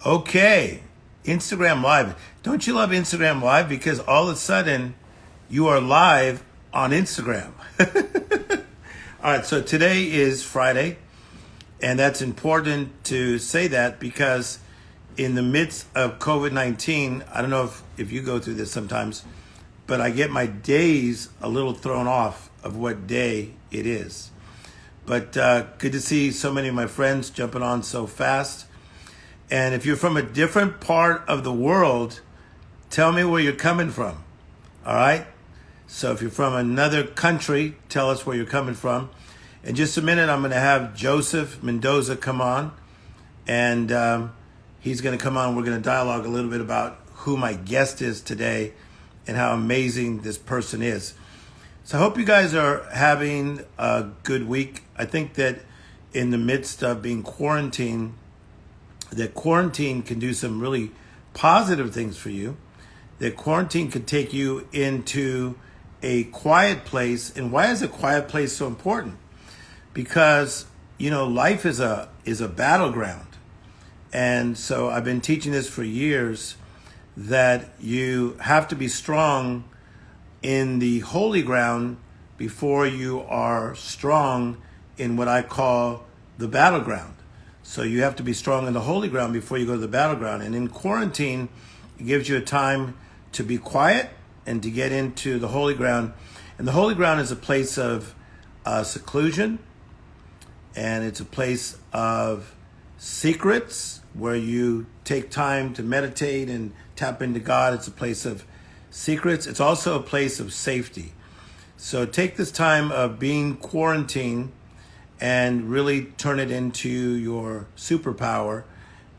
Okay, Instagram Live. Don't you love Instagram Live? Because all of a sudden you are live on Instagram. All right, so today is Friday, and that's important to say that because in the midst of COVID-19, I don't know if you go through this sometimes, but I get my days a little thrown off of what day it is. But good to see so many of my friends jumping on so fast. And if you're from a different part of the world, tell me where you're coming from. All right? So if you're from another country, tell us where you're coming from. In just a minute, I'm going to have Joseph Mendoza come on. And he's going to come on. We're going to dialogue a little bit about who my guest is today and how amazing this person is. So I hope you guys are having a good week. I think that in the midst of being quarantined, that quarantine can do some really positive things for you. That quarantine can take you into a quiet place. And why is a quiet place so important? Because, life is a battleground. And so I've been teaching this for years, that you have to be strong in the holy ground before you are strong in what I call the battleground. So you have to be strong in the holy ground before you go to the battleground. And in quarantine, it gives you a time to be quiet and to get into the holy ground. And the holy ground is a place of seclusion, and it's a place of secrets where you take time to meditate and tap into God. It's a place of secrets. It's also a place of safety. So take this time of being quarantined and really turn it into your superpower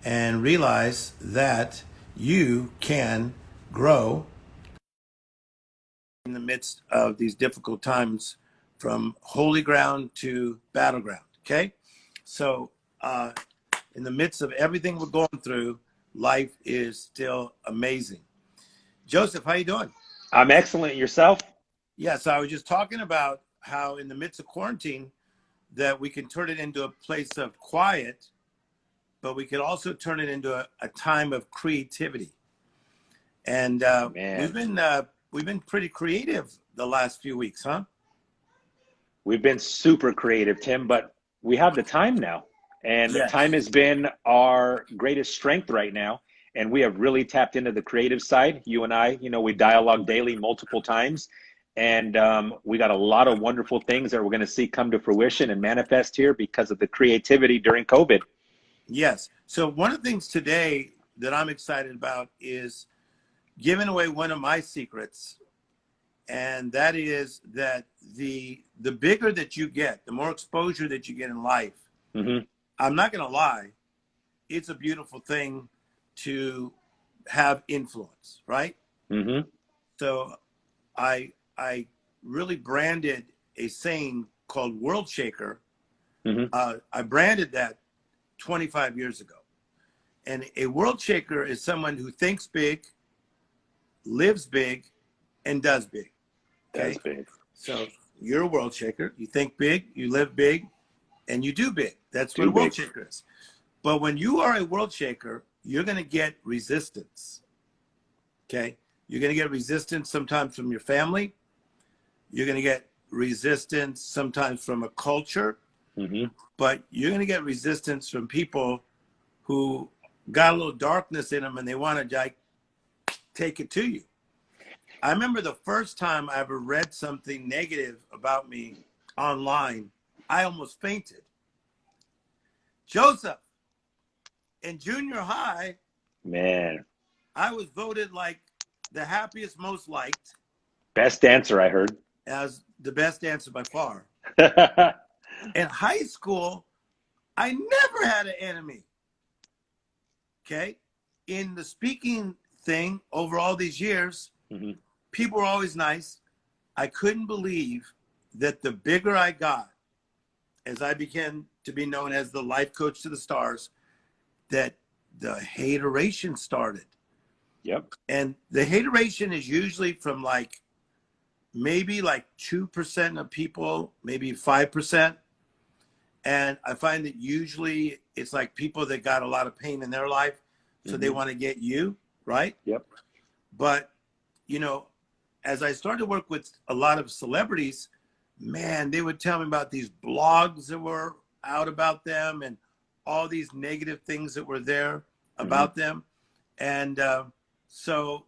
and realize that you can grow in the midst of these difficult times from holy ground to battleground. Okay? So in the midst of everything we're going through, life is still amazing. Joseph, how you doing? I'm excellent. Yourself? Yes, I was just talking about how in the midst of quarantine, that we can turn it into a place of quiet, but we could also turn it into a time of creativity. And Man, we've been pretty creative the last few weeks, huh? we've been super creative, Tim, but we have the time now. And time Yes. has been our greatest strength right now. And we have really tapped into the creative side. You and I, we dialogue daily multiple times. And we got a lot of wonderful things that we're going to see come to fruition and manifest here because of the creativity during COVID. Yes. So one of the things today that I'm excited about is giving away one of my secrets, and that is that the bigger that you get, the more exposure that you get in life. Mm-hmm. I'm not going to lie, it's a beautiful thing to have influence, right? Mm-hmm. So I really branded a saying called World Shaker. Mm-hmm. I branded that 25 years ago. And a world shaker is someone who thinks big, lives big, and does big. That's Okay? big. So you're a world shaker. You think big, you live big, and you do big. That's what Too a world big. shaker is. But when you are a world shaker, you're going to get resistance. Okay? You're going to get resistance sometimes from your family. You're going to get resistance sometimes from a culture. Mm-hmm. But you're going to get resistance from people who got a little darkness in them and they want to like take it to you. I remember the first time I ever read something negative about me online, I almost fainted. Joseph, in junior high, Man, I was voted like the happiest, most liked, best dancer I heard. as the best dancer by far. In high school, I never had an enemy. Okay? In the speaking thing over all these years, Mm-hmm. people were always nice. I couldn't believe that the bigger I got, as I began to be known as the life coach to the stars, that the hateration started. Yep. And the hateration is usually from maybe 2% of people, maybe 5%. And I find that usually it's like people that got a lot of pain in their life. So they want to get you, right? Yep. But, you know, as I started to work with a lot of celebrities, man, they would tell me about these blogs that were out about them and all these negative things that were there about them. And so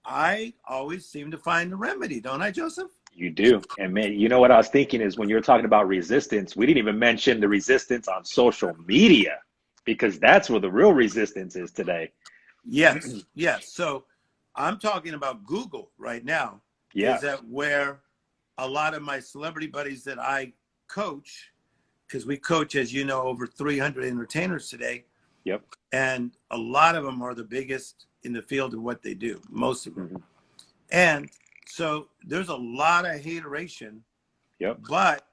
I always seem to find a remedy, don't I, Joseph? You do. And man, you know what I was thinking is when you were talking about resistance, we didn't even mention the resistance on social media, because that's where the real resistance is today. Yes, yes. So I'm talking about Google right now. Yeah. Is that where a lot of my celebrity buddies that I coach, because we coach, as you know, over 300 entertainers today. Yep. And a lot of them are the biggest in the field of what they do, most of them. And so there's a lot of hateration, but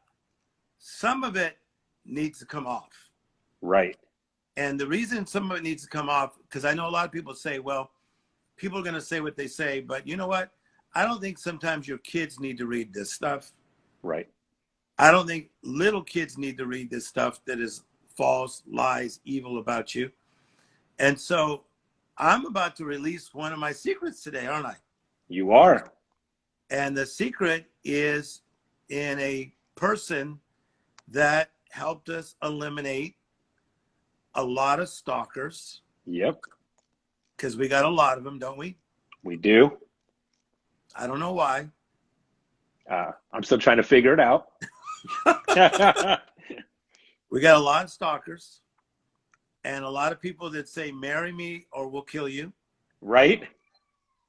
some of it needs to come off. Right. And the reason some of it needs to come off, because I know a lot of people say, well, people are going to say what they say, but you know what? I don't think sometimes your kids need to read this stuff. Right. I don't think little kids need to read this stuff that is false, lies, evil about you. And so I'm about to release one of my secrets today, aren't I? You are. And the secret is in a person that helped us eliminate a lot of stalkers. Yep. Because we got a lot of them, don't we? We do. I don't know why. I'm still trying to figure it out. We got a lot of stalkers and a lot of people that say, marry me or we'll kill you. Right.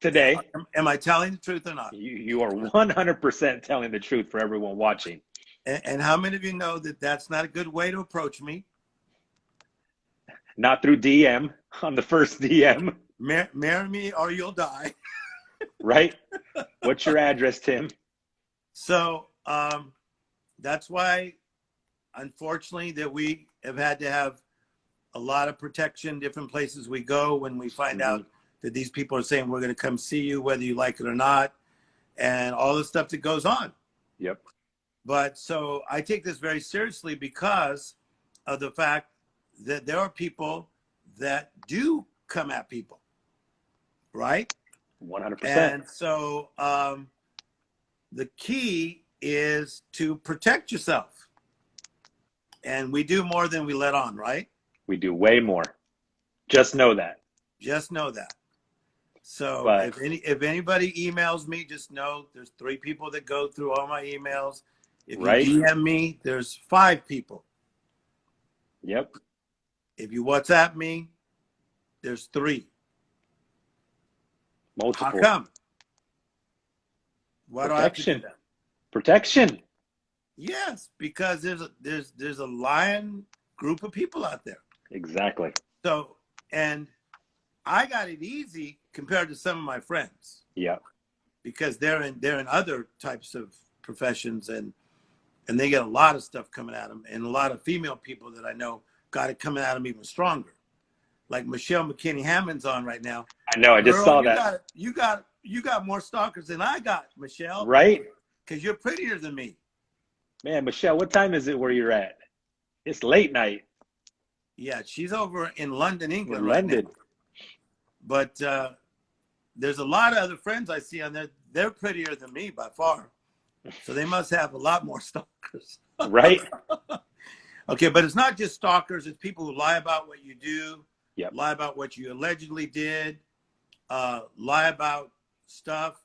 Today. Am I telling the truth or not? You are 100% telling the truth for everyone watching. And how many of you know that that's not a good way to approach me? Not through DM, on the first DM. Marry me or you'll die. Right? What's your address, Tim? So that's why, unfortunately, that we have had to have a lot of protection, different places we go when we find out that these people are saying, we're going to come see you, whether you like it or not, and all the stuff that goes on. Yep. But so I take this very seriously because of the fact that there are people that do come at people, right? 100%. And so the key is to protect yourself. And we do more than we let on, right? We do way more. Just know that. Just know that. So But, if anybody emails me, just know there's 3 people that go through all my emails. If you DM me, there's 5 people. Yep. If you WhatsApp me, there's 3. Multiple. How come? Why do I have to do that? Protection. Yes, because there's a lying group of people out there. Exactly. So, and I got it easy compared to some of my friends. Yeah. Because they're in other types of professions and they get a lot of stuff coming at them, and a lot of female people that I know got it coming at them even stronger. Like Michelle McKinney-Hammond's on right now. I know. I just saw that. You got more stalkers than I got, Michelle. Right? Because you're prettier than me. Man, Michelle, what time is it where you're at? It's late night. Yeah, she's over in London, England. London. Right now. But there's a lot of other friends I see on there. They're prettier than me by far. So they must have a lot more stalkers. Right? Okay, but it's not just stalkers. It's people who lie about what you do, Yep. lie about what you allegedly did, lie about stuff.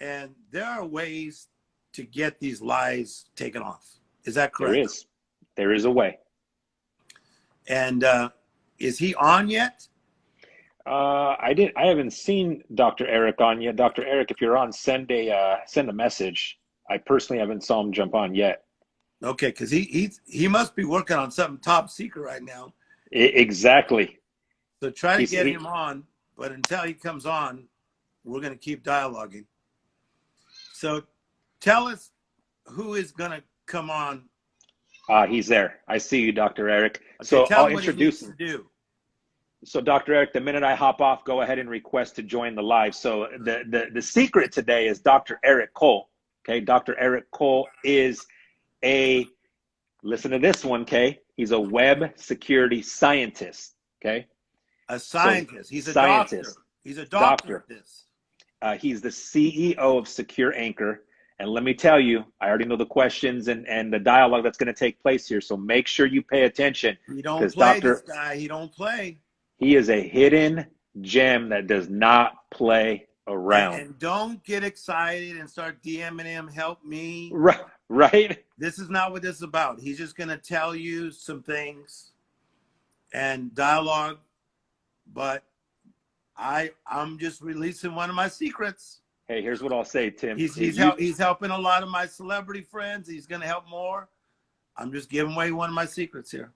And there are ways to get these lies taken off. Is that correct? There is. There is a way. And is he on yet? I haven't seen Dr. Eric on yet. Dr. Eric, if you're on, send a message. I personally haven't saw him jump on yet. Okay, because he must be working on something top secret right now. Exactly. So try to get him on, but until he comes on, we're going to keep dialoguing. So tell us who is going to come on. He's there. I see you, Dr. Eric. Okay, so tell I'll him what introduce he needs to do. So Dr. Eric, the minute I hop off, go ahead and request to join the live. So the secret today is Dr. Eric Cole. Okay, Dr. Eric Cole is listen to this one, okay? He's a web security scientist, okay? A So scientist. He's a doctor. scientist, He's a doctor doctor. at this. He's the CEO of Secure Anchor. And let me tell you, I already know the questions and the dialogue that's going to take place here. So make sure you pay attention He don't because play, this Doctor, guy. He don't play. he is a hidden gem that does not play around. And don't get excited and start DMing him, help me. Right, right. This is not what this is about. He's just going to tell you some things and dialogue, but I'm just releasing one of my secrets. Hey, here's what I'll say, Tim. He's helping a lot of my celebrity friends. He's going to help more. I'm just giving away one of my secrets here.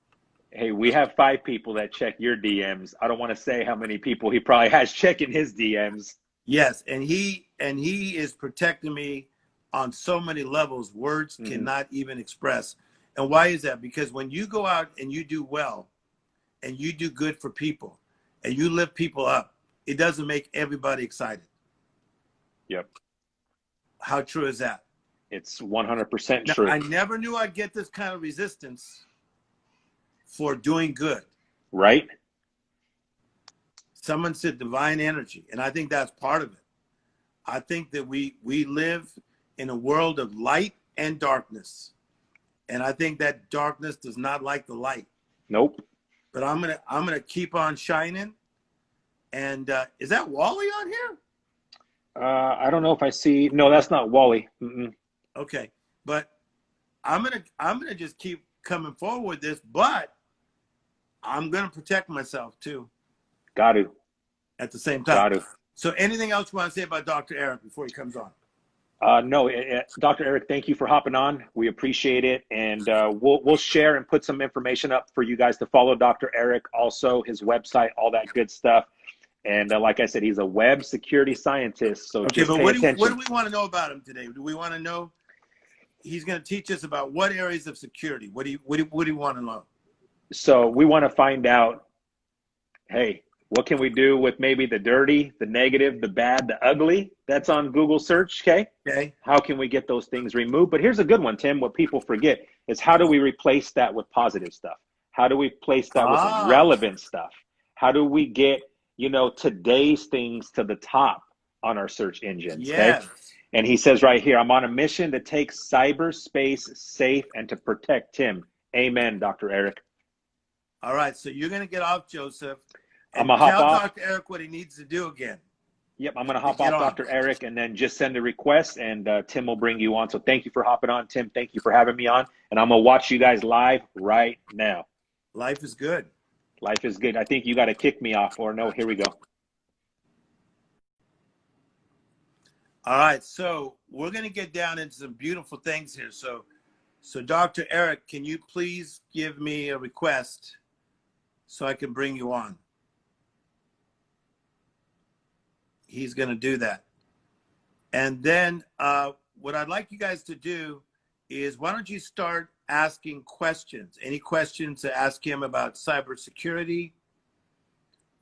Hey, we have 5 people that check your DMs. I don't want to say how many people he probably has checking his DMs. Yes, and he is protecting me on so many levels words cannot even express. And why is that? Because when you go out and you do well and you do good for people and you lift people up, it doesn't make everybody excited. Yep. How true is that? It's 100% Now, true. I never knew I'd get this kind of resistance for doing good. Right? Someone said divine energy, and I think that's part of it. I think that we live in a world of light and darkness, and I think that darkness does not like the light. Nope. But I'm gonna keep on shining. And is that Wally on here? I don't know if I see. No, that's not Wally. Okay, but I'm gonna just keep coming forward with this, but I'm gonna protect myself too. Got to. At the same time. Got to. So anything else you want to say about Dr. Eric before he comes on? No, Dr. Eric, thank you for hopping on. We appreciate it, and we'll share and put some information up for you guys to follow Dr. Eric, also his website, all that good stuff. And like I said, he's a web security scientist. So okay, just but pay attention. what do we want to know about him today? Do we want to know? He's going to teach us about what areas of security. What do you want to know? So we want to find out. Hey, what can we do with maybe the dirty, the negative, the bad, the ugly that's on Google search, okay? Okay. How can we get those things removed? But here's a good one, Tim. What people forget is how do we replace that with positive stuff? How do we replace that with relevant stuff? How do we get, today's things to the top on our search engines, yes. Okay? And he says right here, I'm on a mission to take cyberspace safe and to protect Tim. Amen, Dr. Eric. All right, so you're going to get off, Joseph. I'm going to hop off. Tell Dr. Eric what he needs to do again. Yep, I'm going to hop off, Dr. Eric, and then just send a request, and Tim will bring you on. So thank you for hopping on, Tim. Thank you for having me on. And I'm going to watch you guys live right now. Life is good. Life is good. I think you got to kick me off, or no, here we go. All right, so we're going to get down into some beautiful things here. So Dr. Eric, can you please give me a request so I can bring you on? He's going to do that. And then what I'd like you guys to do is, why don't you start asking questions? Any questions to ask him about cybersecurity?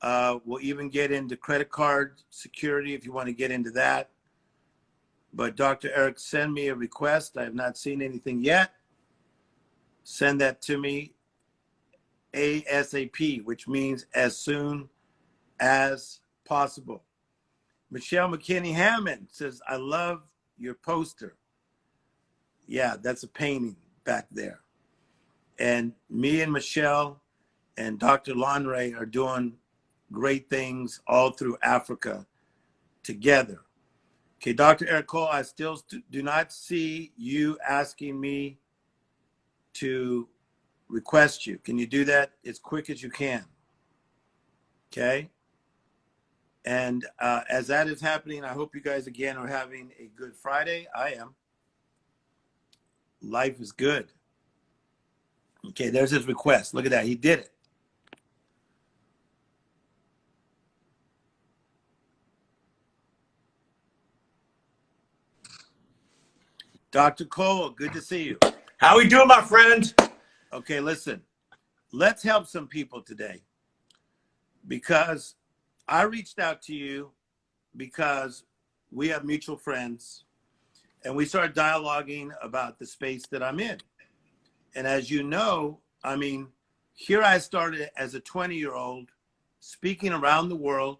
We'll even get into credit card security if you want to get into that. But Dr. Eric, send me a request. I have not seen anything yet. Send that to me ASAP, which means as soon as possible. Michelle McKinney-Hammond says, I love your poster. Yeah, that's a painting back there. And me and Michelle and Dr. Lanre are doing great things all through Africa together. Okay, Dr. Eric Cole, I still do not see you asking me to request you. Can you do that as quick as you can? Okay. And as that is happening, I hope you guys again are having a good Friday. I am. Life is good. Okay, there's his request. Look at that. He did it. Dr. Cole, good to see you. How we doing, my friend? Okay, listen. Let's help some people today, because I reached out to you because we have mutual friends, and we started dialoguing about the space that I'm in. And as you know, I mean, here I started as a 20-year-old speaking around the world,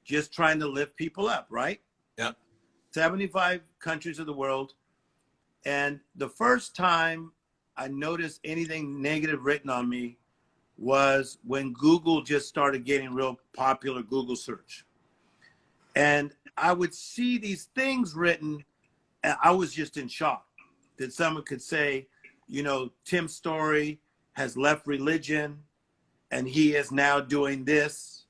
just trying to lift people up, right? Yeah. 75 countries of the world. And the first time I noticed anything negative written on me was when Google just started getting real popular, Google search. And I would see these things written, and I was just in shock that someone could say, you know, Tim Storey has left religion and he is now doing this.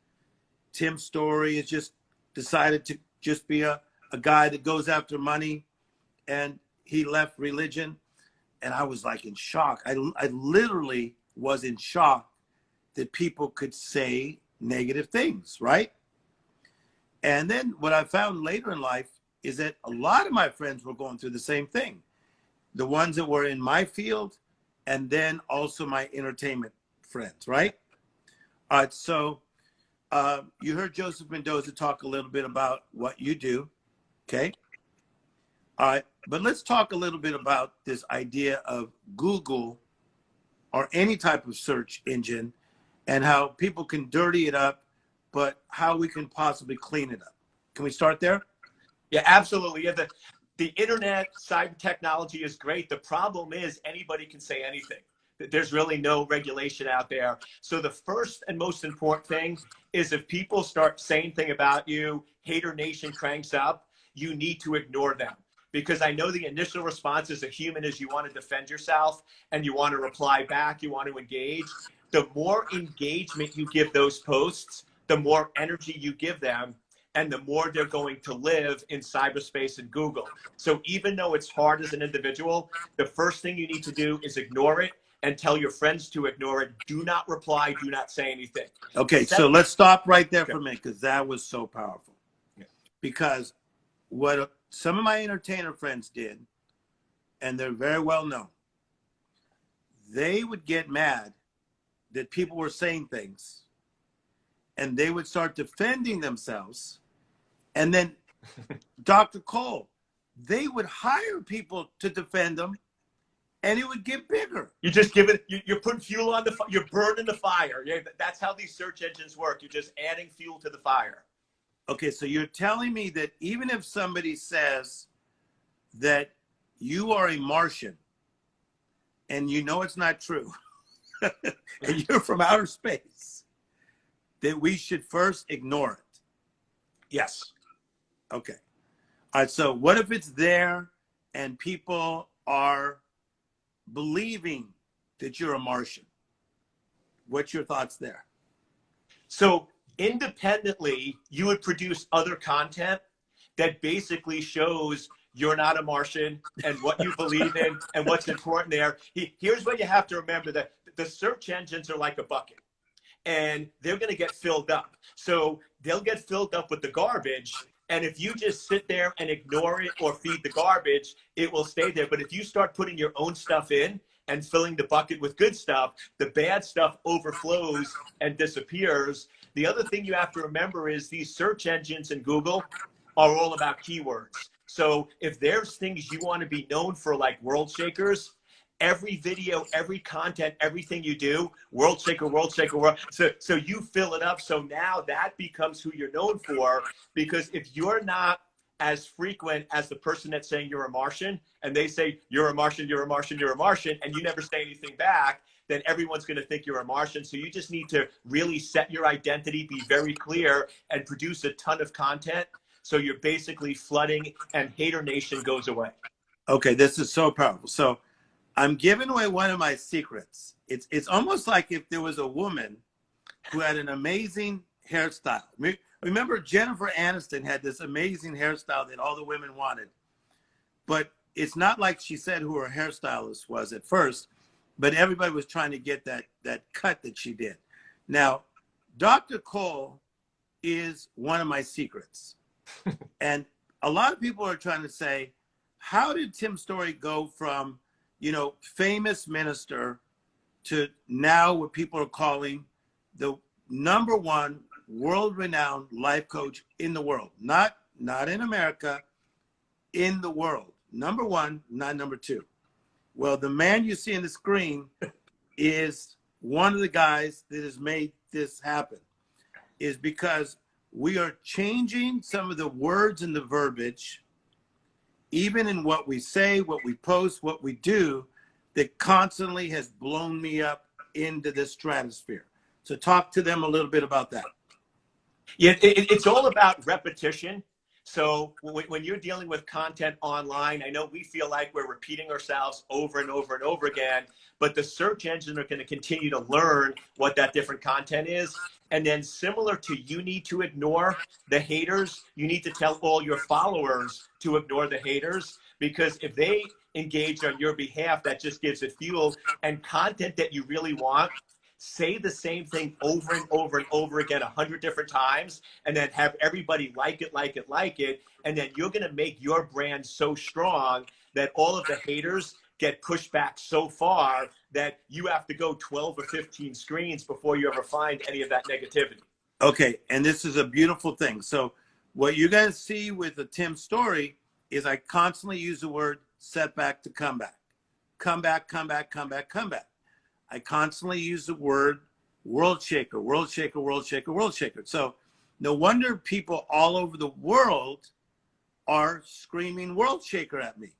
Tim Storey has just decided to just be a guy that goes after money, and he left religion. And I was like in shock. I literally was in shock that people could say negative things, right? And then what I found later in life is that a lot of my friends were going through the same thing. The ones that were in my field, and then also my entertainment friends, right? All right, so you heard Joseph Mendoza talk a little bit about what you do, okay? All right, but let's talk a little bit about this idea of Google or any type of search engine and how people can dirty it up, but how we can possibly clean it up. Can we start there? Yeah, absolutely. Yeah, the internet cyber technology is great. The problem is anybody can say anything. There's really no regulation out there. So the first and most important thing is if people start saying things about you, Hater Nation cranks up, you need to ignore them. Because I know the initial response as a human is you want to defend yourself and you want to reply back, you want to engage. The more engagement you give those posts, the more energy you give them, and the more they're going to live in cyberspace and Google. So even though it's hard as an individual, the first thing you need to do is ignore it and tell your friends to ignore it. Do not reply, do not say anything. Okay, so let's stop right there for a minute, because that was so powerful. Because what some of my entertainer friends did, and they're very well known, they would get mad that people were saying things, and they would start defending themselves. And then Dr. Cole, they would hire people to defend them, and it would get bigger. You just give it, you're putting fuel on the fire, you're burning the fire. Yeah, that's how these search engines work. You're just adding fuel to the fire. Okay, so you're telling me that even if somebody says that you are a Martian, and you know it's not true, and you're from outer space, that we should first ignore it? Yes. Okay. All right, so what if it's there and people are believing that you're a Martian? What's your thoughts there? So independently, you would produce other content that basically shows you're not a Martian and what you believe in and what's important there. Here's what you have to remember, that the search engines are like a bucket, and they're going to get filled up. So they'll get filled up with the garbage. And if you just sit there and ignore it or feed the garbage, it will stay there. But if you start putting your own stuff in and filling the bucket with good stuff, the bad stuff overflows and disappears. The other thing you have to remember is these search engines and Google are all about keywords. So if there's things you want to be known for, like world shakers, every video, every content, everything you do, world shaker, world shaker, world. So you fill it up. So now that becomes who you're known for, because if you're not as frequent as the person that's saying you're a Martian, and they say you're a Martian, you're a Martian, you're a Martian, and you never say anything back, then everyone's going to think you're a Martian. So you just need to really set your identity, be very clear, and produce a ton of content. So you're basically flooding, and Hater Nation goes away. Okay, this is so powerful. So I'm giving away one of my secrets. It's almost like if there was a woman who had an amazing hairstyle. Remember, Jennifer Aniston had this amazing hairstyle that all the women wanted. But it's not like she said who her hairstylist was at first, but everybody was trying to get that cut that she did. Now, Dr. Cole is one of my secrets. And a lot of people are trying to say, how did Tim Storey go from, you know, famous minister to now what people are calling the #1 world-renowned life coach in the world? Not in America, in the world. #1, not #2. Well, the man you see on the screen is one of the guys that has made this happen. is because we are changing some of the words and the verbiage, even in what we say, what we post, what we do, that constantly has blown me up into the stratosphere. So talk to them a little bit about that. Yeah, it's all about repetition. So when you're dealing with content online, I know we feel like we're repeating ourselves over and over and over again, but the search engines are going to continue to learn what that different content is. And then similar to you need to ignore the haters, you need to tell all your followers to ignore the haters, because if they engage on your behalf, that just gives it fuel. And content that you really want, say the same thing over and over and over again 100 different times, and then have everybody like it, and then you're going to make your brand so strong that all of the haters get pushed back so far that you have to go 12 or 15 screens before you ever find any of that negativity. Okay, and this is a beautiful thing. So what you guys see with the Tim Storey is I constantly use the word setback to comeback. Comeback, comeback, comeback, comeback. I constantly use the word world shaker, world shaker, world shaker, world shaker. So no wonder people all over the world are screaming world shaker at me.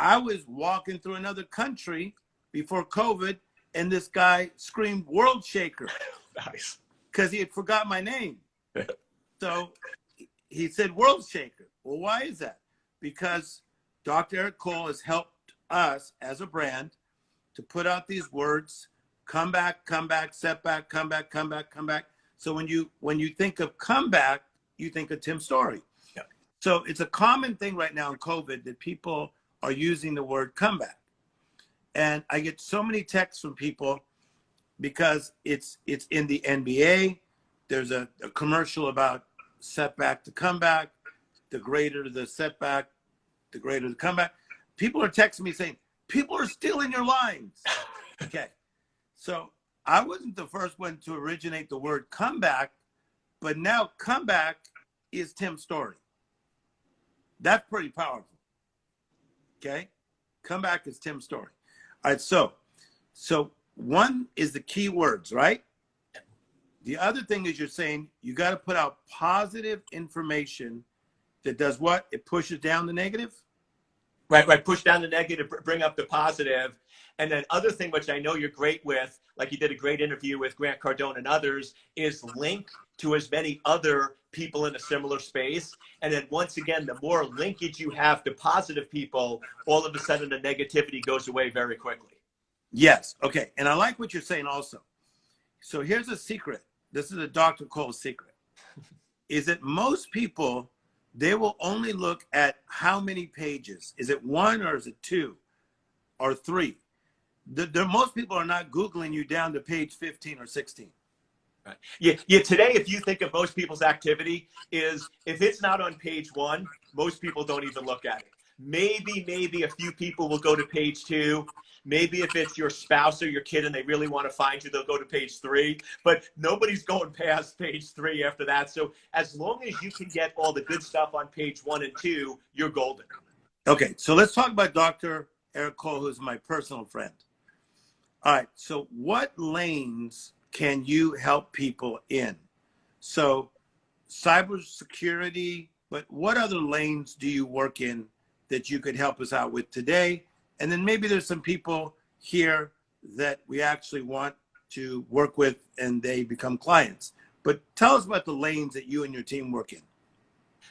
I was walking through another country before COVID, and this guy screamed world shaker. Nice. Because he had forgot my name. So he said world shaker. Well, why is that? Because Dr. Eric Cole has helped us as a brand to put out these words: comeback, comeback, setback, comeback, comeback, comeback. So when you think of comeback, you think of Tim Storey. Yeah. So it's a common thing right now in COVID that people are using the word comeback. And I get so many texts from people because it's in the NBA. There's a commercial about setback to comeback. The greater the setback, the greater the comeback. People are texting me saying, people are stealing your lines. Okay. So I wasn't the first one to originate the word comeback, but now comeback is Tim Storey. That's pretty powerful. Okay. Comeback is Tim Storey. All right. So one is the key words, right? The other thing is you're saying you got to put out positive information that does what? It pushes down the negative? Right. Push down the negative, bring up the positive. And then other thing, which I know you're great with, like you did a great interview with Grant Cardone and others, is link to as many other people in a similar space. And then once again, the more linkage you have to positive people, all of a sudden the negativity goes away very quickly. Yes. Okay. And I like what you're saying also. So here's a secret. This is a Dr. Cole secret. Is that most people, they will only look at how many pages. Is it one or is it two or three? Most people are not Googling you down to page 15 or 16. Right. Yeah. Today, if you think of most people's activity is if it's not on page one, most people don't even look at it. Maybe a few people will go to page two. Maybe if it's your spouse or your kid and they really want to find you, they'll go to page three. But nobody's going past page three after that. So as long as you can get all the good stuff on page one and two, you're golden. Okay, so let's talk about Dr. Eric Cole, who's my personal friend. All right, so what lanes can you help people in? So cybersecurity, but what other lanes do you work in that you could help us out with today? And then maybe there's some people here that we actually want to work with and they become clients. But tell us about the lanes that you and your team work in.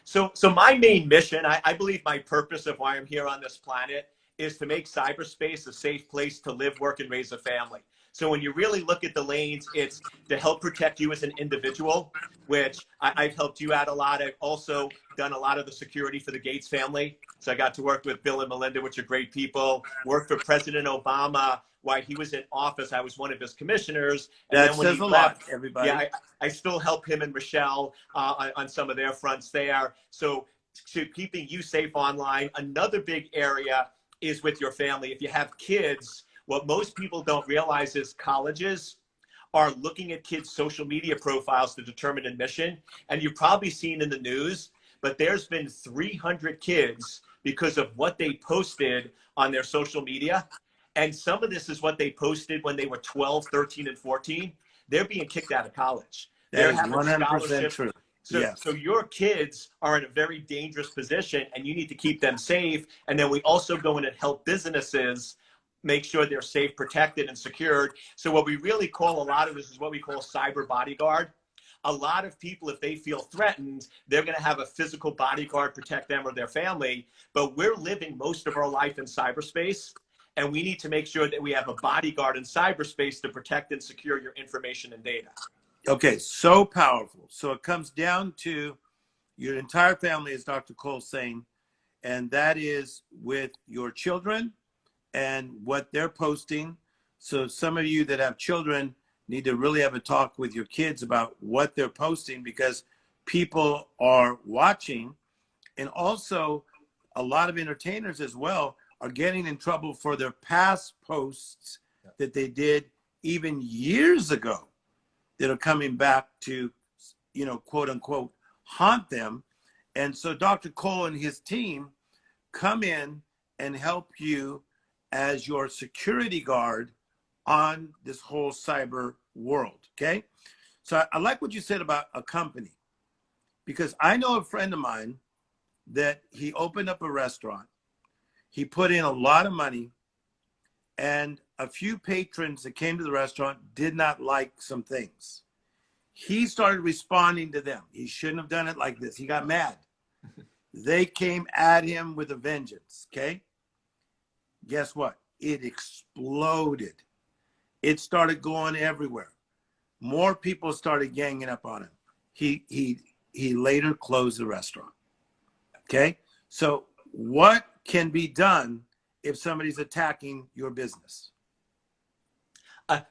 So my main mission, I believe my purpose of why I'm here on this planet is to make cyberspace a safe place to live, work, and raise a family. So when you really look at the lanes, it's to help protect you as an individual, which I've helped you out a lot. I've also done a lot of the security for the Gates family. So I got to work with Bill and Melinda, which are great people. Worked for President Obama while he was in office. I was one of his commissioners. And that then when says he a left, lot, everybody. Yeah, I still help him and Michelle on some of their fronts there. So to keeping you safe online, another big area is with your family. If you have kids, what most people don't realize is colleges are looking at kids' social media profiles to determine admission. And you've probably seen in the news, but there's been 300 kids because of what they posted on their social media. And some of this is what they posted when they were 12, 13, and 14. They're being kicked out of college. That They're is having 100% scholarships. true. So, Yes. so your kids are in a very dangerous position, and you need to keep them safe. And then we also go in and help businesses make sure they're safe, protected, and secured. So what we really call a lot of this is what we call cyber bodyguard. A lot of people, if they feel threatened, they're going to have a physical bodyguard protect them or their family. But we're living most of our life in cyberspace, and we need to make sure that we have a bodyguard in cyberspace to protect and secure your information and data. Okay, so powerful. So it comes down to your entire family, as Dr. Cole's saying, and that is with your children and what they're posting. So some of you that have children need to really have a talk with your kids about what they're posting, because people are watching. And also a lot of entertainers as well are getting in trouble for their past posts that they did even years ago, that are coming back to, quote unquote, haunt them. And so Dr. Cole and his team come in and help you as your security guard on this whole cyber world. Okay. So I like what you said about a company, because I know a friend of mine that he opened up a restaurant. He put in a lot of money, and a few patrons that came to the restaurant did not like some things. He started responding to them. He shouldn't have done it like this. He got mad. They came at him with a vengeance, okay? Guess what? It exploded. It started going everywhere. More people started ganging up on him. He later closed the restaurant, okay? So what can be done if somebody's attacking your business?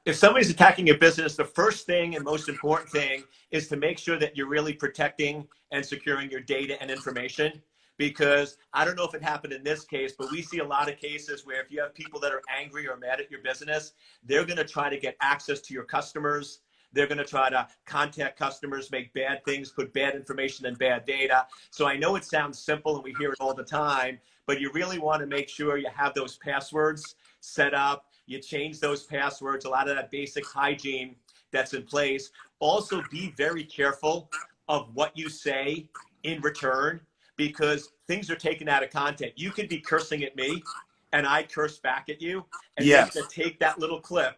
If somebody's attacking your business, the first thing and most important thing is to make sure that you're really protecting and securing your data and information. Because I don't know if it happened in this case, but we see a lot of cases where if you have people that are angry or mad at your business, they're going to try to get access to your customers. They're going to try to contact customers, make bad things, put bad information and bad data. So I know it sounds simple and we hear it all the time, but you really want to make sure you have those passwords set up. You change those passwords, a lot of that basic hygiene that's in place. Also, be very careful of what you say in return, because things are taken out of content. You could be cursing at me and I curse back at you, and Yes. they're going to take that little clip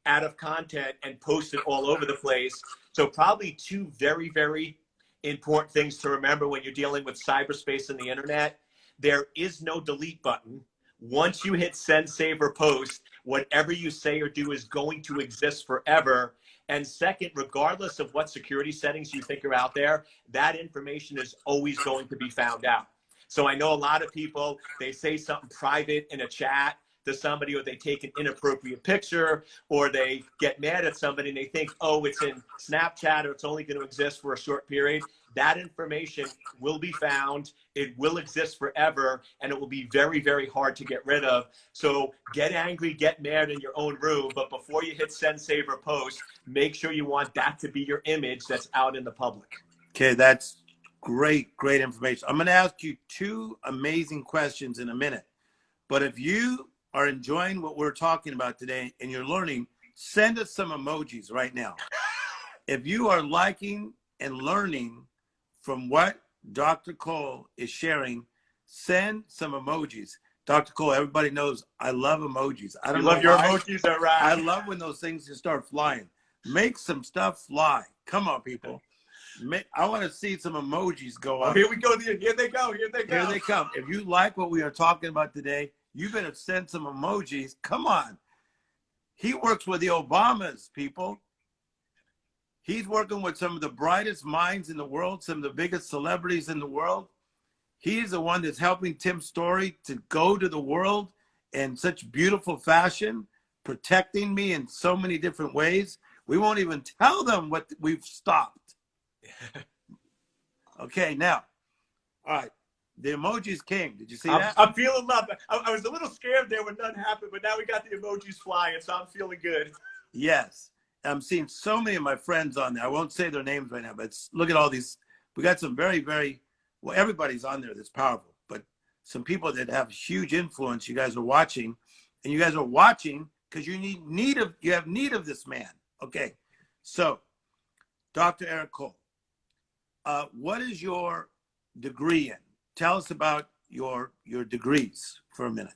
out of content and post it all over the place. So probably two very, very important things to remember when you're dealing with cyberspace and the internet. There is no delete button. Once you hit send, save, or post, whatever you say or do is going to exist forever. And second, regardless of what security settings you think are out there, that information is always going to be found out. So I know a lot of people, they say something private in a chat to somebody, or they take an inappropriate picture, or they get mad at somebody and they think, oh, it's in Snapchat or it's only going to exist for a short period. That information will be found, it will exist forever, and it will be very, very hard to get rid of. So get angry, get mad in your own room, but before you hit send, save, or post, make sure you want that to be your image that's out in the public. Okay, that's great information. I'm going to ask you two amazing questions in a minute. But if you are enjoying what we're talking about today and you're learning, send us some emojis right now. If you are liking and learning from what Dr. Cole is sharing, send some emojis. Dr. Cole, everybody knows I love emojis. I don't know love your why. emojis, all right. I love when those things just start flying. Make some stuff fly. Come on, people. I want to see some emojis go up. Here we go. Here they go. Here they go. Here they come. If you like what we are talking about today, you better send some emojis. Come on. He works with the Obamas, people. He's working with some of the brightest minds in the world, some of the biggest celebrities in the world. He's the one that's helping Tim Storey to go to the world in such beautiful fashion, protecting me in so many different ways. We won't even tell them what we've stopped. Okay, now, all right. The emojis came. Did you see that? I'm feeling love. I was a little scared there when none happened, but now we got the emojis flying, so I'm feeling good. Yes. I'm seeing so many of my friends on there. I won't say their names right now, but look at all these. We got some very, very, well, everybody's on there that's powerful, but some people that have huge influence. You guys are watching, and you guys are watching because you have need of this man. Okay. So Dr. Eric Cole, what is your degree in? Tell us about your degrees for a minute.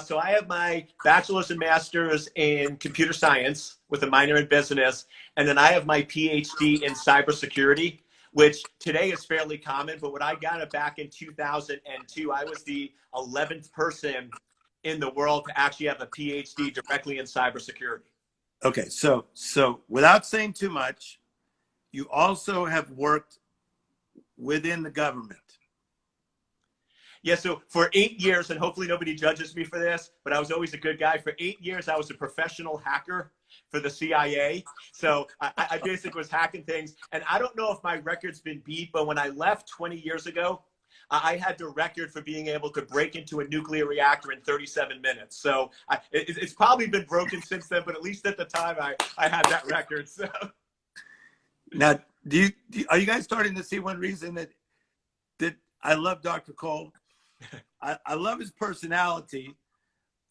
So I have my bachelor's and master's in computer science with a minor in business. And then I have my PhD in cybersecurity, which today is fairly common. But when I got it back in 2002, I was the 11th person in the world to actually have a PhD directly in cybersecurity. Okay, so without saying too much, you also have worked within the government. Yeah, so for 8 years, and hopefully nobody judges me for this, but I was always a good guy. For 8 years, I was a professional hacker for the CIA. So I basically was hacking things. And I don't know if my record's been beat, but when I left 20 years ago, I had the record for being able to break into a nuclear reactor in 37 minutes. So it's probably been broken since then, but at least at the time, I had that record. So. Now, are you guys starting to see one reason that I love Dr. Cole? I love his personality.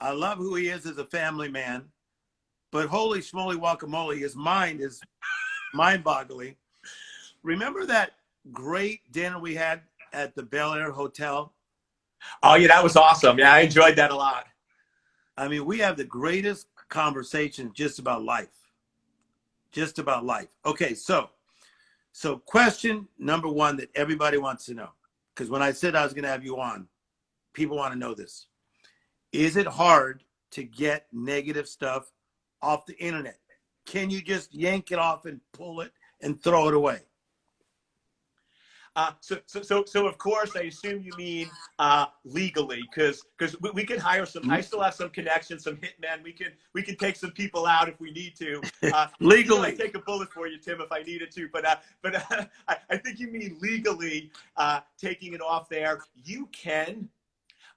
I love who he is as a family man. But holy schmoly guacamole, his mind is mind-boggling. Remember that great dinner we had at the Bel Air Hotel? Oh, yeah, that was awesome. Yeah, I enjoyed that a lot. I mean, we have the greatest conversation just about life. Just about life. Okay, so question number one that everybody wants to know, because when I said I was going to have you on, people want to know this. Is it hard to get negative stuff off the internet? Can you just yank it off and pull it and throw it away? So of course, I assume you mean legally, because we can hire some. I still have some connections, some hitmen. We can take some people out if we need to. Legally, I'd take a bullet for you, Tim, if I needed to. But I think you mean legally taking it off there. You can.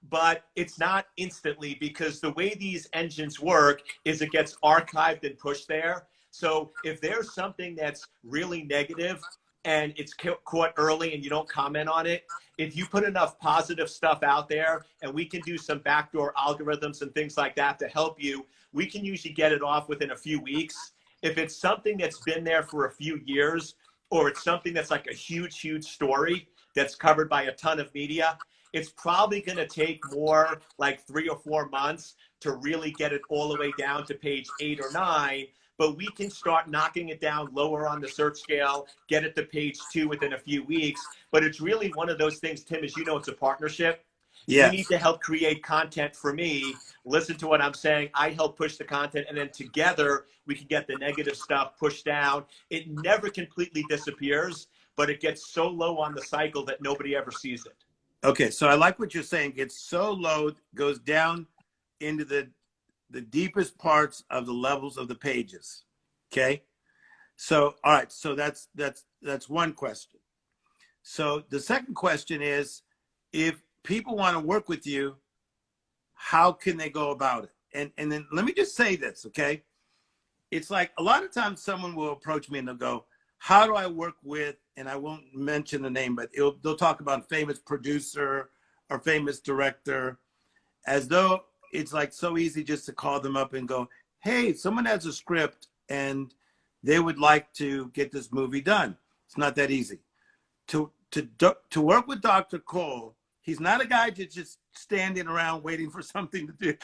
But it's not instantly, because the way these engines work is it gets archived and pushed there. So if there's something that's really negative and it's caught early and you don't comment on it, if you put enough positive stuff out there, and we can do some backdoor algorithms and things like that to help you, we can usually get it off within a few weeks. If it's something that's been there for a few years, or it's something that's like a huge story that's covered by a ton of media, it's probably going to take more like 3 or 4 months to really get it all the way down to page 8 or 9. But we can start knocking it down lower on the search scale, get it to page 2 within a few weeks. But it's really one of those things, Tim, as you know, it's a partnership. Yes. You need to help create content for me. Listen to what I'm saying. I help push the content, and then together we can get the negative stuff pushed down. It never completely disappears, but it gets so low on the cycle that nobody ever sees it. Okay, so I like what you're saying. It's so low, goes down into the deepest parts of the levels of the pages. Okay, so all right, so that's one question. So the second question is, if people want to work with you, how can they go about it? And then let me just say this, okay? It's like a lot of times someone will approach me and they'll go, how do I work with, and I won't mention the name, but they'll talk about a famous producer or famous director, as though it's like so easy just to call them up and go, hey, someone has a script and they would like to get this movie done. It's not that easy. To work with Dr. Cole, he's not a guy just standing around waiting for something to do.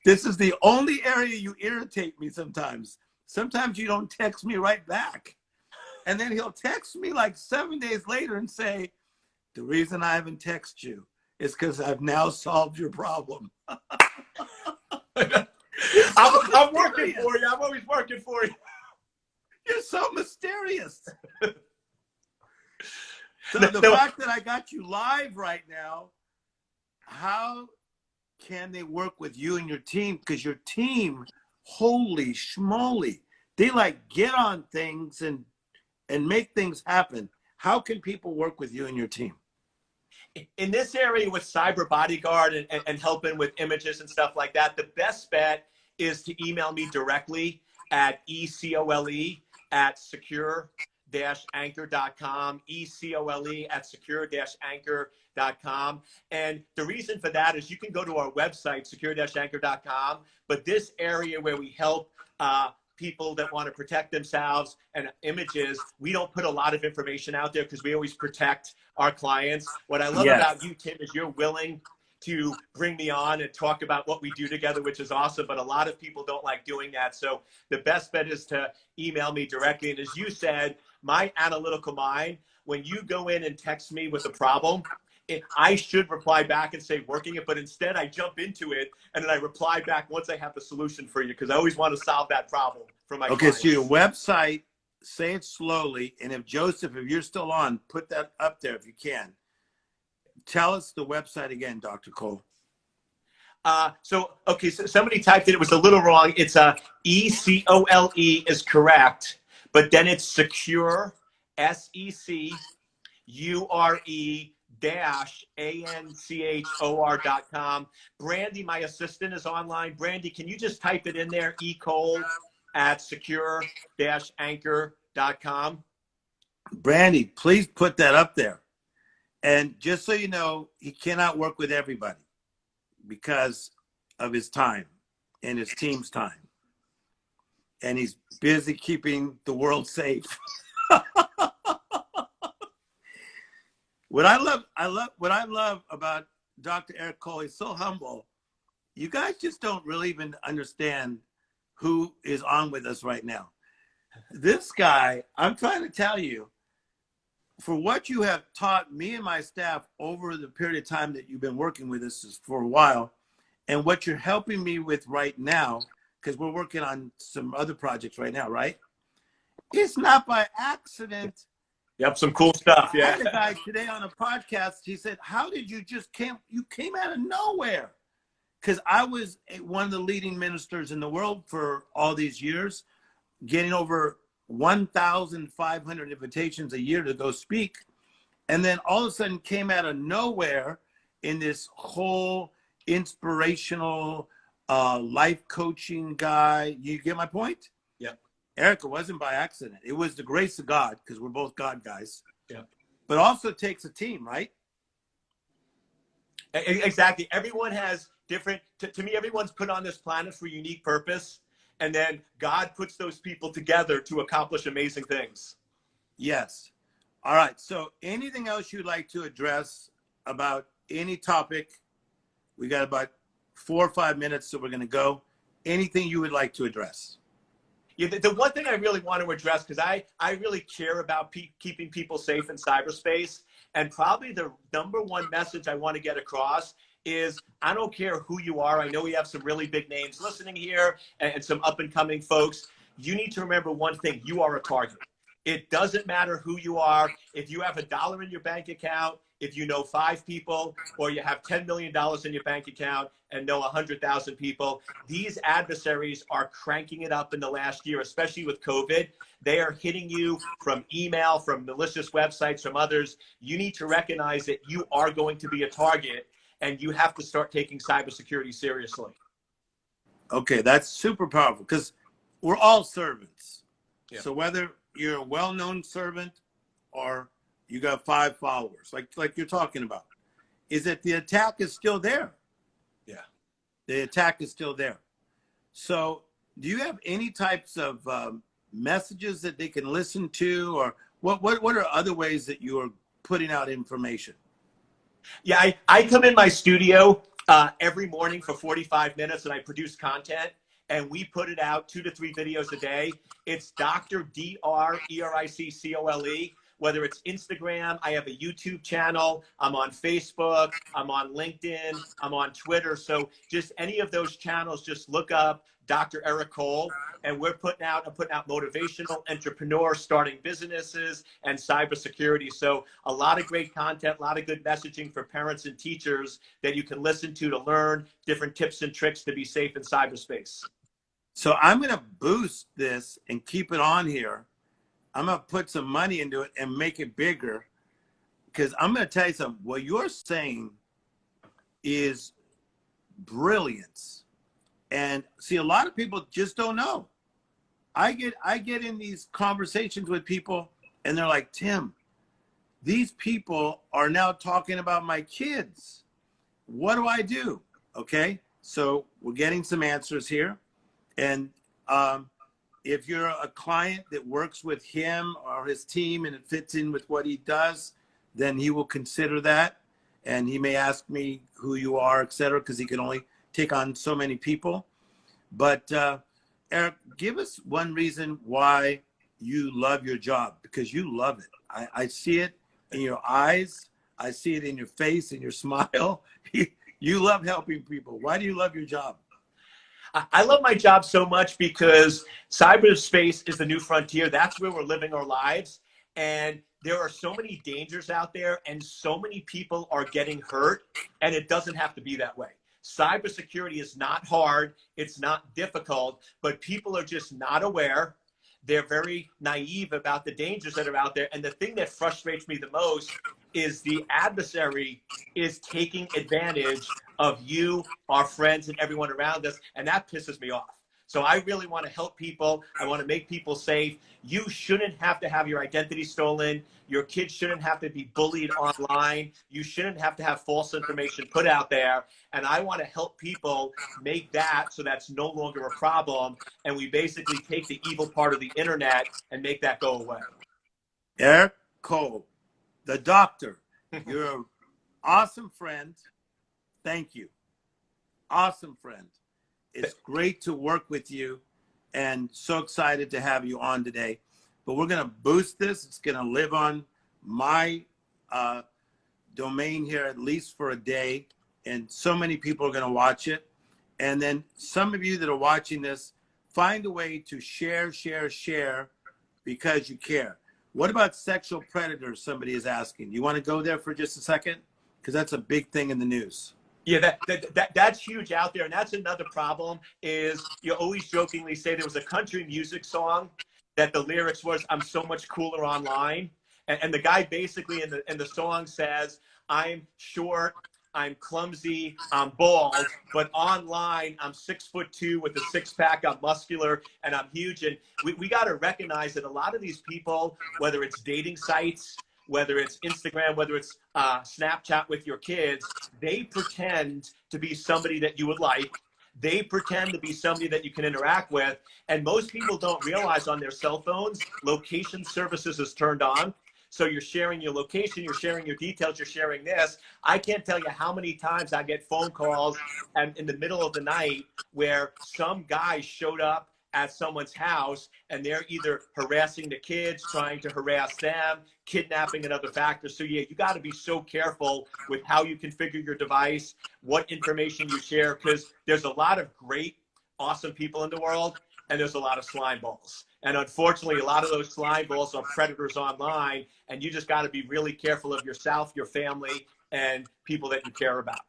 This is the only area you irritate me sometimes. Sometimes you don't text me right back. And then he'll text me like 7 days later and say, the reason I haven't texted you is because I've now solved your problem. I'm working for you. I'm always working for you. You're so mysterious. So the fact that I got you live right now, how can they work with you and your team? Because your team, holy schmoly, they like get on things and make things happen. How can people work with you and your team? In this area with Cyber Bodyguard and helping with images and stuff like that, the best bet is to email me directly at ecole@secure-anchor.com, ecole@secure-anchor.com. And the reason for that is you can go to our website, secure-anchor.com, but this area where we help people that want to protect themselves and images, we don't put a lot of information out there because we always protect our clients. What I love Yes. about you, Tim, is you're willing to bring me on and talk about what we do together, which is awesome. But a lot of people don't like doing that. So the best bet is to email me directly. And as you said, my analytical mind, when you go in and text me with a problem, I should reply back and say working it, but instead I jump into it and then I reply back once I have the solution for you, because I always want to solve that problem for my clients. So your website, say it slowly, and if Joseph, if you're still on, put that up there if you can. Tell us the website again, Dr. Cole. So somebody typed it was a little wrong. It's ECOLE is correct, but then it's secure, SECURE-ANCHOR.com. Brandy, my assistant, is online. Brandy, can you just type it in there, ecole@secure-anchor.com? Brandy, please put that up there. And just so you know, he cannot work with everybody because of his time and his team's time. And he's busy keeping the world safe. What I love about Dr. Eric Cole, he's so humble. You guys just don't really even understand who is on with us right now. This guy, I'm trying to tell you, for what you have taught me and my staff over the period of time that you've been working with us for a while, and what you're helping me with right now, because we're working on some other projects right now, right? It's not by accident. Yep, some cool stuff. I Yeah. had a guy today on a podcast. He said, "How did you you came out of nowhere?" Because I was one of the leading ministers in the world for all these years, getting over 1,500 invitations a year to go speak. And then all of a sudden came out of nowhere in this whole inspirational life coaching guy. You get my point? Yeah. Eric, it wasn't by accident. It was the grace of God, because we're both God guys. Yeah. But also takes a team, right? Exactly. Everyone has different, to me, everyone's put on this planet for a unique purpose. And then God puts those people together to accomplish amazing things. Yes. All right. So anything else you'd like to address about any topic? We got about 4 or 5 minutes, so we're going to go. Anything you would like to address? Yeah, the one thing I really want to address, because I really care about keeping people safe in cyberspace, and probably the number one message I want to get across is I don't care who you are. I know we have some really big names listening here and some up and coming folks. You need to remember one thing: you are a target. It doesn't matter who you are. If you have $1 in your bank account, if you know 5 people, or you have $10 million in your bank account and know 100,000 people, these adversaries are cranking it up in the last year, especially with COVID. They are hitting you from email, from malicious websites, from others. You need to recognize that you are going to be a target, and you have to start taking cybersecurity seriously. Okay, that's super powerful, because we're all servants. Yeah. So whether you're a well-known servant or you got 5 followers, like you're talking about, is that the attack is still there. Yeah. The attack is still there. So do you have any types of messages that they can listen to, or what are other ways that you are putting out information? Yeah, I come in my studio every morning for 45 minutes and I produce content, and we put it out 2 to 3 videos a day. It's Dr. DRERICCOLE. Whether it's Instagram, I have a YouTube channel, I'm on Facebook, I'm on LinkedIn, I'm on Twitter. So just any of those channels, just look up Dr. Eric Cole, and I'm putting out motivational, entrepreneur, starting businesses, and cybersecurity. So a lot of great content, a lot of good messaging for parents and teachers that you can listen to learn different tips and tricks to be safe in cyberspace. So I'm going to boost this and keep it on here. I'm going to put some money into it and make it bigger, because I'm going to tell you something. What you're saying is brilliance. And see, a lot of people just don't know. I get in these conversations with people and they're like, "Tim, these people are now talking about my kids. What do I do?" Okay. So we're getting some answers here. And if you're a client that works with him or his team and it fits in with what he does, then he will consider that. And he may ask me who you are, et cetera, because he can only take on so many people. But Eric, give us one reason why you love your job, because you love it. I see it in your eyes. I see it in your face, in your smile. You love helping people. Why do you love your job? I love my job so much because cyberspace is the new frontier. That's where we're living our lives. And there are so many dangers out there and so many people are getting hurt, and it doesn't have to be that way. Cybersecurity is not hard. It's not difficult, but people are just not aware. They're very naive about the dangers that are out there. And the thing that frustrates me the most is the adversary is taking advantage of you, our friends, and everyone around us. And that pisses me off. So I really want to help people. I want to make people safe. You shouldn't have to have your identity stolen. Your kids shouldn't have to be bullied online. You shouldn't have to have false information put out there. And I want to help people make that so that's no longer a problem. And we basically take the evil part of the internet and make that go away. Eric Cole, the doctor, you're an awesome friend. Thank you. Awesome friend. It's great to work with you and so excited to have you on today. But we're going to boost this. It's going to live on my domain here at least for a day. And so many people are going to watch it. And then some of you that are watching this, find a way to share because you care. What about sexual predators? Somebody is asking. You want to go there for just a second? Because that's a big thing in the news. Yeah, that's huge out there. And that's another problem is you always jokingly say there was a country music song that the lyrics was, I'm so much cooler online. And the guy basically in the song says, I'm short, I'm clumsy, I'm bald, but online I'm 6'2" with a six-pack, I'm muscular, and I'm huge. And we got to recognize that a lot of these people, whether it's dating sites, whether it's Instagram, whether it's Snapchat with your kids, they pretend to be somebody that you would like. They pretend to be somebody that you can interact with. And most people don't realize on their cell phones, location services is turned on. So you're sharing your location, you're sharing your details, you're sharing this. I can't tell you how many times I get phone calls and in the middle of the night where some guy showed up at someone's house and they're either harassing the kids, trying to harass them, kidnapping and other factors. So yeah, you got to be so careful with how you configure your device, what information you share, because there's a lot of great, awesome people in the world, and there's a lot of slime balls. And unfortunately, a lot of those slime balls are predators online, and you just got to be really careful of yourself, your family, and people that you care about.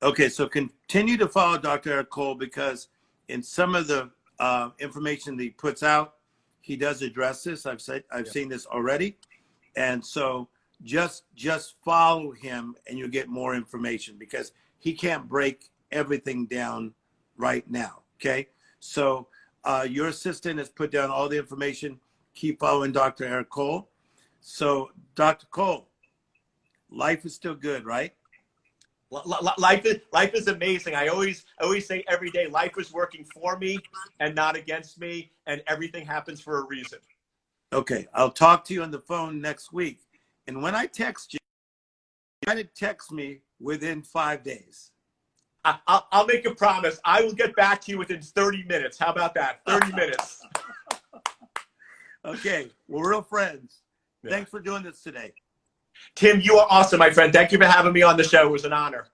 Okay, so continue to follow Dr. Eric Cole, because in some of the information that he puts out, he does address this. I've seen this already. And so just follow him and you'll get more information, because he can't break everything down right now. Okay. So your assistant has put down all the information. Keep following Dr. Eric Cole. So Dr. Cole, life is still good, right? Life is amazing. I always say every day, life is working for me and not against me, and everything happens for a reason. Okay, I'll talk to you on the phone next week. And when I text you, try to text me within 5 days. I'll make a promise. I will get back to you within 30 minutes. How about that? 30 minutes. Okay, we're real friends. Yeah. Thanks for doing this today. Tim, you are awesome, my friend. Thank you for having me on the show. It was an honor.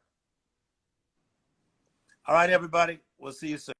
All right, everybody. We'll see you soon.